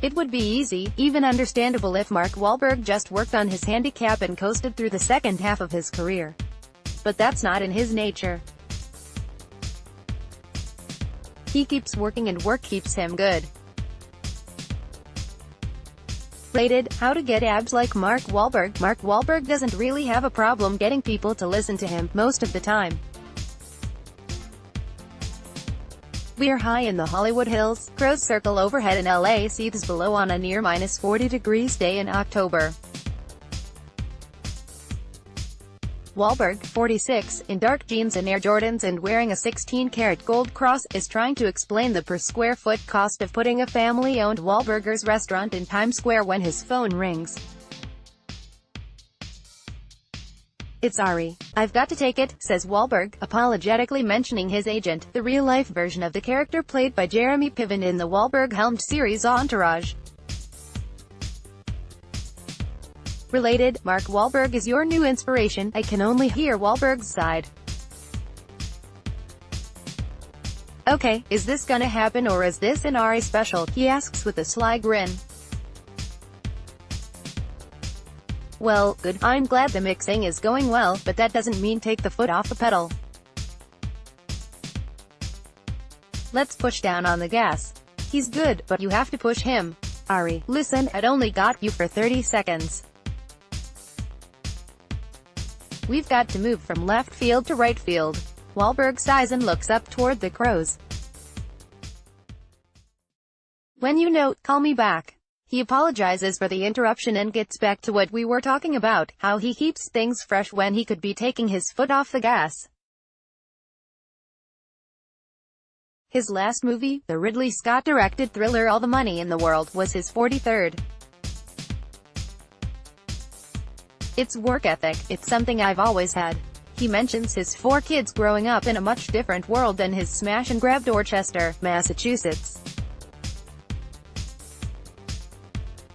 It would be easy, even understandable if Mark Wahlberg just worked on his handicap and coasted through the second half of his career. But that's not in his nature. He keeps working and work keeps him good. Rated, how to get abs like Mark Wahlberg. Mark Wahlberg doesn't really have a problem getting people to listen to him, most of the time. We're high in the Hollywood Hills, crows circle overhead and LA seethes below on a near -40 degrees day in October. Wahlberg, 46, in dark jeans and Air Jordans and wearing a 16-karat gold cross, is trying to explain the per square foot cost of putting a family-owned Wahlburgers restaurant in Times Square when his phone rings. "It's Ari. I've got to take it," says Wahlberg, apologetically mentioning his agent, the real-life version of the character played by Jeremy Piven in the Wahlberg-helmed series Entourage. Related, Mark Wahlberg is your new inspiration. I can only hear Wahlberg's side. "Okay, is this gonna happen or is this an Ari special?" he asks with a sly grin. "Well, good. I'm glad the mixing is going well, but that doesn't mean take the foot off the pedal. Let's push down on the gas. He's good, but you have to push him. Ari, listen, I'd only got you for 30 seconds. We've got to move from left field to right field." Wahlberg sighs and looks up toward the crows. "When you know, call me back." He apologizes for the interruption and gets back to what we were talking about, how he keeps things fresh when he could be taking his foot off the gas. His last movie, the Ridley Scott-directed thriller All the Money in the World, was his 43rd. "It's work ethic. It's something I've always had." He mentions his 4 kids growing up in a much different world than his smash-and-grab Dorchester, Massachusetts.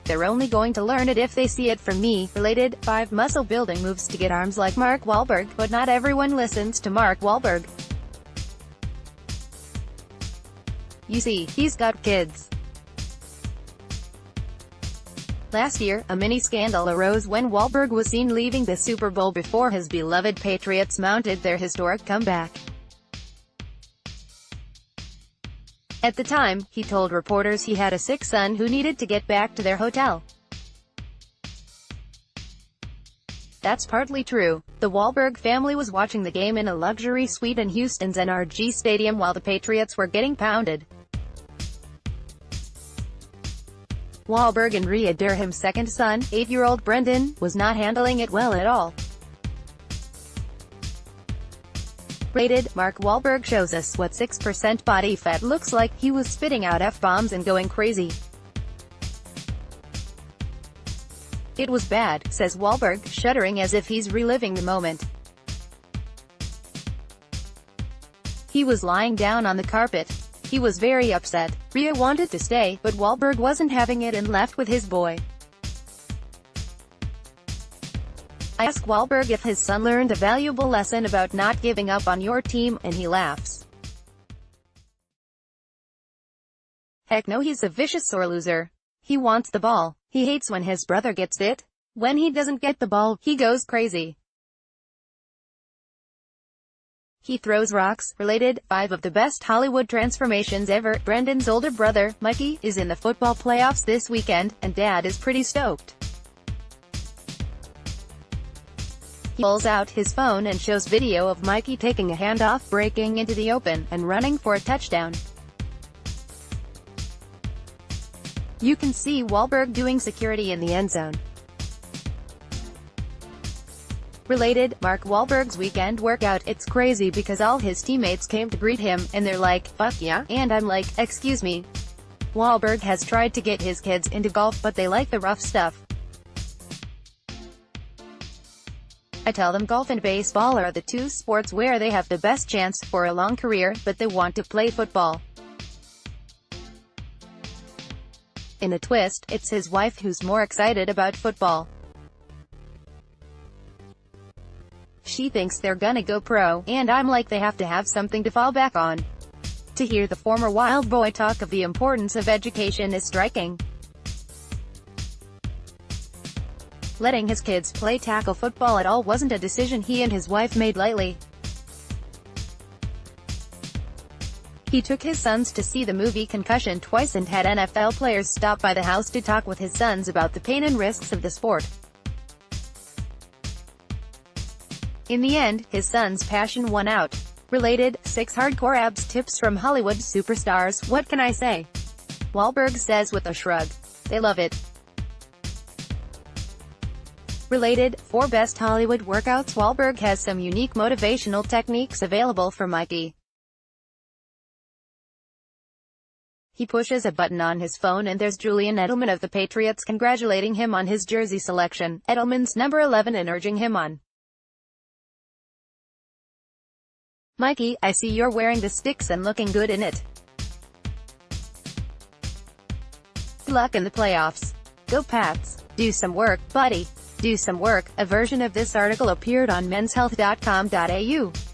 "They're only going to learn it if they see it from me." Related, 5 muscle-building moves to get arms like Mark Wahlberg, but not everyone listens to Mark Wahlberg. You see, he's got kids. Last year, a mini-scandal arose when Wahlberg was seen leaving the Super Bowl before his beloved Patriots mounted their historic comeback. At the time, he told reporters he had a sick son who needed to get back to their hotel. That's partly true. The Wahlberg family was watching the game in a luxury suite in Houston's NRG Stadium while the Patriots were getting pounded. Wahlberg and Rhea Durham's second son, 8-year-old Brendan, was not handling it well at all. Rated, Mark Wahlberg shows us what 6% body fat looks like. He was spitting out F-bombs and going crazy. "It was bad," says Wahlberg, shuddering as if he's reliving the moment. "He was lying down on the carpet. He was very upset. Rhea wanted to stay, but Wahlberg wasn't having it and left with his boy." I ask Wahlberg if his son learned a valuable lesson about not giving up on your team, and he laughs. "Heck no, he's a vicious sore loser. He wants the ball. He hates when his brother gets it. When he doesn't get the ball, he goes crazy. He throws rocks." Related, 5 of the best Hollywood transformations ever. Brendan's older brother, Mikey, is in the football playoffs this weekend, and Dad is pretty stoked. He pulls out his phone and shows video of Mikey taking a handoff, breaking into the open, and running for a touchdown. You can see Wahlberg doing security in the end zone. Related, Mark Wahlberg's weekend workout. It's crazy because all his teammates came to greet him, and they're like, "Fuck yeah," and I'm like, "Excuse me." Wahlberg has tried to get his kids into golf, but they like the rough stuff. "I tell them golf and baseball are the 2 sports where they have the best chance for a long career, but they want to play football." In a twist, it's his wife who's more excited about football. She thinks they're gonna go pro, and I'm like, they have to have something to fall back on. To hear the former Wild Boy talk of the importance of education is striking. letting his kids play tackle football at all wasn't a decision he and his wife made lightly. He took his sons to see the movie Concussion twice and had NFL players stop by the house to talk with his sons about the pain and risks of the sport. In the end, his son's passion won out. Related, 6 hardcore abs tips from Hollywood superstars. What can I say? Wahlberg says with a shrug. They love it. Related, 4 best Hollywood workouts. Wahlberg has some unique motivational techniques available for Mikey. He pushes a button on his phone and there's Julian Edelman of the Patriots congratulating him on his jersey selection, Edelman's number 11, and urging him on. Mikey, I see you're wearing the sticks and looking good in it. Good luck in the playoffs. Go Pats. Do some work, buddy. Do some work. A version of this article appeared on menshealth.com.au.